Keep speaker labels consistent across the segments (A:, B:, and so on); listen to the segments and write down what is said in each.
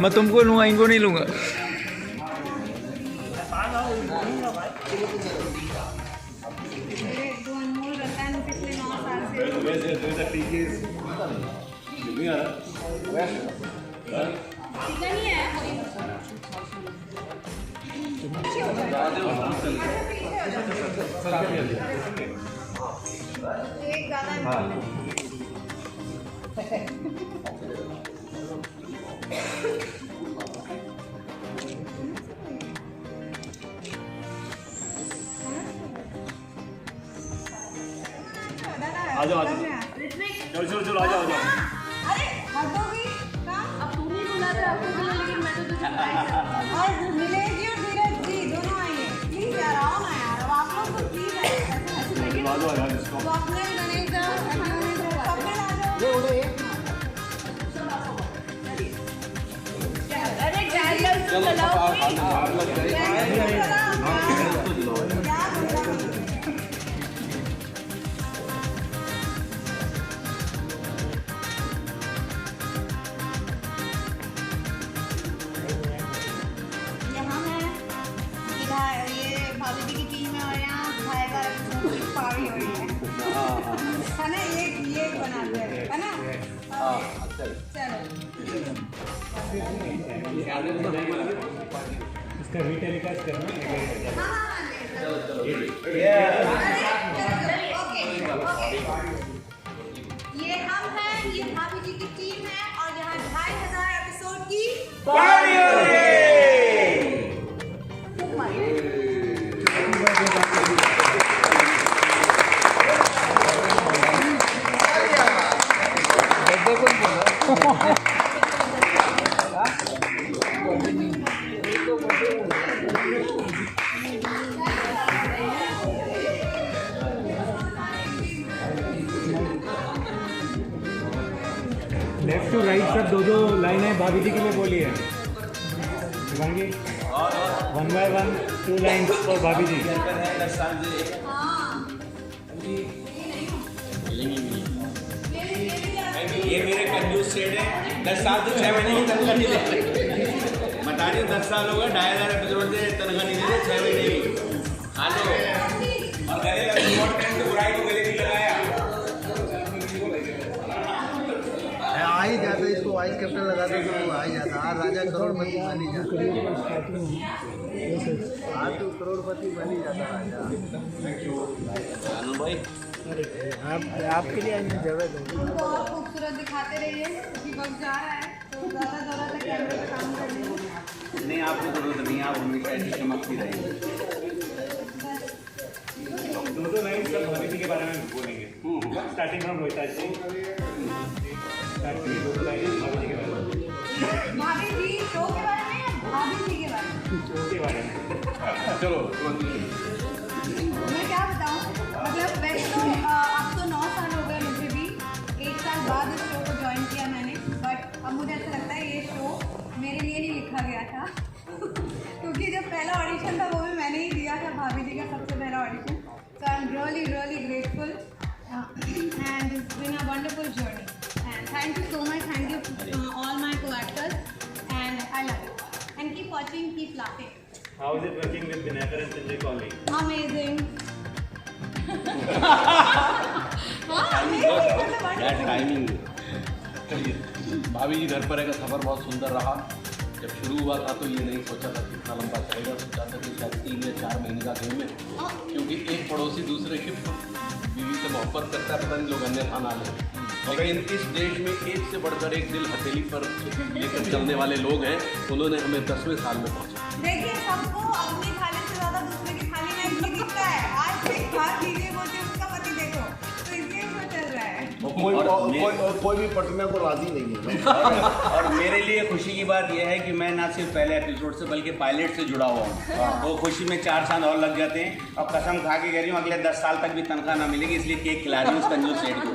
A: मैं तुमको लूँगा, इनको नहीं लूँगा।
B: आ जाओ चलो चलो आ जाओ।
C: अरे हद हो गई काम। अब तुम ही बुला रहे हो, लेकिन मैं तो तुझे और नीलेश जी और धीरज जी दोनों आएंगे। प्लीज यार आओ ना यार, अब आप लोग तो प्लीज
B: आ जाओ यार इसको।
C: स्वप्निल गणेश स्वप्निल आ जाओ। अरे गैस चलाओ। है ना, ये बनाते हैं, है ना? चलो
B: इसका रीटेलीकास्ट करना।
C: ओके ये हम हैं, ये भाभी जी की टीम है और यहाँ 2500 एपिसोड की
A: पार्टी हो रही है।
B: लेफ्ट टू राइट सब दो दो लाइनें भाभी जी के लिए बोली है। शिवांगी 1 by 1 2 लाइन्स फॉर भाभी जी।
D: ये मेरे कंजूस सेठ है, 10 साल से 6 महीने की तनख्वाह नहीं दे। बता रही 10 साल होगा, 2500 एपिसोड से तनख्वाह नहीं दे, 6 महीने की। हेलो और गले बुराई को गले नहीं लगाया।
E: आ ही जाता, इसको वाइस कैप्टन लगाते तो वो आ ही जाता। आज राजा करोड़पति बन ही जाता, आज तो करोड़पति बन ही जाता राजा।
D: भाई
E: आपके लिए जगह दो।
C: बहुत खूबसूरत दिखाते रहिए क्योंकि वक्त जा रहा है, तो ज़्यादा तक कैमरे पे काम कर लीजिए।
D: नहीं, आपको जरूरत नहीं, आप हमेशा ऐसी चमकती रहेंगे।
B: दो लाइन सब भाभी जी के बारे में बोलेंगे। Starting from Rohita ji, start करिए। 2 लाइन भाभी जी के बारे में।
C: भाभी जी शो के बारे में या भाभी जी के बारे में?
B: शो के बारे में।
D: चलो
C: मैं क्या बताऊँ, मतलब वैसे तो अब तो 9 साल हो गए मुझे भी, 1 साल बाद इस शो को ज्वाइन किया मैंने, बट अब मुझे ऐसा लगता है ये शो मेरे लिए नहीं लिखा गया था क्योंकि जब पहला ऑडिशन था वो भी मैंने ही दिया था, भाभी जी का सबसे पहला audition. So I am really grateful and it's been a wonderful journey and thank you so much, thank you all my co-actors and I love you and keep watching, keep laughing.
B: How is it working with Dinakar and Sanjay Kauli?
C: Amazing.
D: Timing. भाभी जी घर पर है का सफ़र बहुत सुंदर रहा। जब शुरू हुआ था तो ये नहीं सोचा था कितना लंबा चलेगा, सोचा था कि शायद 3 या 4 महीने का गेम है, क्योंकि एक पड़ोसी दूसरे की बीवी से मोहब्बत करता है, पता नहीं लोग अन्यथा ना लें। लेकिन इस देश में एक से बढ़कर एक दिल हथेली पर लेकर चलने वाले लोग हैं, उन्होंने हमें 10वें साल में पहुँचा।
C: देखिए सबको अपनी थाली से ज़्यादा दूसरे की थाली में नहीं दिखता है। आज से बात कीजिए बोलते उसका पति देखो, तो इसलिए वो चल रहा है।
E: कोई भी पटना को राजी नहीं है।
D: और मेरे लिए खुशी की बात यह है कि मैं ना सिर्फ पहले एपिसोड से बल्कि पायलट से जुड़ा हुआ हूँ, तो खुशी में 4 चांद और लग जाते हैं। और कसम खा के कह रही हूँ अगले 10 साल तक भी तनख्वाह ना मिलेगी, इसलिए केक खिला रही हूँ उस कंजूस सेठ को।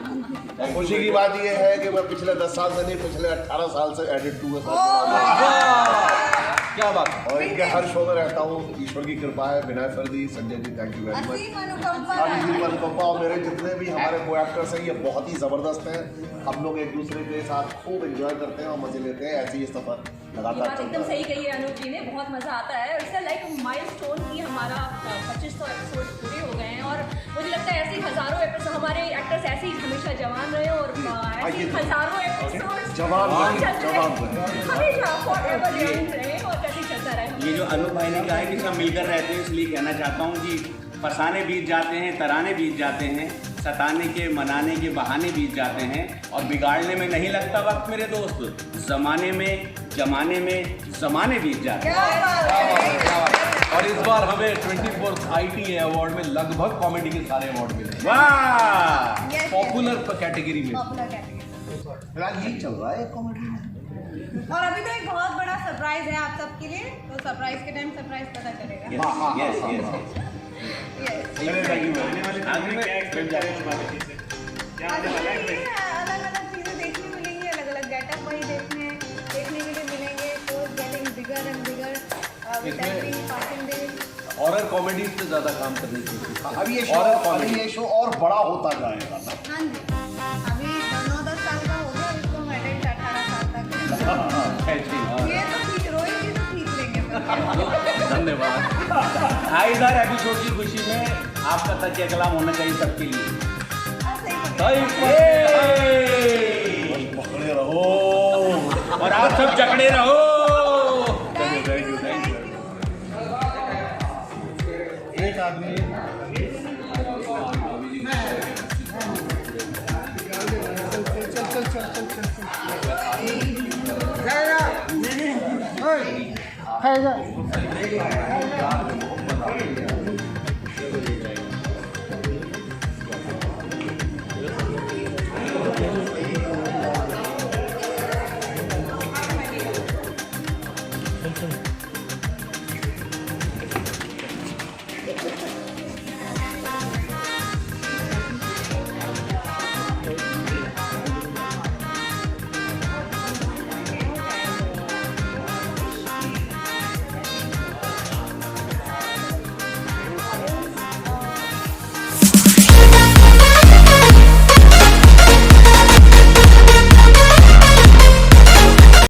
E: खुशी की बात यह है कि मैं पिछले 10 साल से नहीं, पिछले 18 साल से एडिट 2 के साथ।
D: क्या बात।
F: और इनके हर शो में रहता हूँ, ईश्वर की कृपा है। विनय फर्दी, Sanjay ji, thank you very much.
C: असीम अनुकंपा
F: असीम अनुकंपा और मेरे जितने भी हमारे को एक्टर्स हैं, ये बहुत ही ज़बरदस्त हैं। हम लोग एक दूसरे के साथ खूब एंजॉय करते हैं और मजे लेते हैं। ऐसे ही सफ़र
G: ये
F: लगातार
G: बात
F: चलता
G: एकदम
F: है।
G: सही कही है अनूप जी ने, बहुत मज़ा आता है। और इसका लाइक माइलस्टोन की हमारा 2500 एपिसोड पूरे हो गए हैं और मुझे लगता है ऐसे ही हज़ारों एपिसोड हमारे एक्टर्स ऐसे ही हमेशा जवान रहे और ऐसे ही हज़ारों एपिसोड
F: जवान रहे,
G: हमेशा फॉरएवर यंग रहे और ऐसे ही चलता रहे।
H: ये जो अनूप भाई ने कहा है कि सब मिलकर रहते हैं, इसलिए कहना चाहता हूँ कि फसाने बीत जाते हैं, तराने बीत जाते हैं, सताने के मनाने के बहाने बीत जाते हैं और बिगाड़ने में नहीं लगता वक्त मेरे दोस्त। ज़माने में जमाने में ज़माने बीत जाते हैं।
D: और इस बार हमें 24th ITA अवार्ड में लगभग कॉमेडी के सारे अवार्ड मिले।
H: वाह,
D: पॉपुलर कैटेगरी में।
C: Popular category.
F: फिलहाल यही चल रहा है कॉमेडी में।
C: और अभी तो एक बहुत बड़ा सरप्राइज है आप सबके लिए, तो सरप्राइज के टाइम सरप्राइज पता चलेगा।
H: Yes yes
C: Yes.
B: आने वाले दिन में क्या एक्सपेक्ट करें इस बात से? क्या आने वाला है?
C: अलग अलग चीजें देखने मिलेंगी, अलग अलग गेटअप वही देखने के लिए मिलेंगे। तो getting bigger and bigger with every passing day.
D: Horror comedy पे ज़्यादा काम करने की कोशिश करें।
F: अभी ये शो और बड़ा होता जाएगा।
C: हाँ जी, अभी 9-10 साल का हो गया, इसको हम एडल्ट 18 साल तक। ये तो खींच रोहित जी तो खींच लेंगे फिर।
D: धन्यवाद।
H: ढाई हजार एपिसोड की खुशी में आपका तकिया कलाम होना चाहिए सबके लिए।
C: हाँ, सही पकड़ा।
F: पकड़े रहो
H: और आप सब जकड़े रहो।
C: Thank you, thank you.
F: एक आदमी
C: Thank you.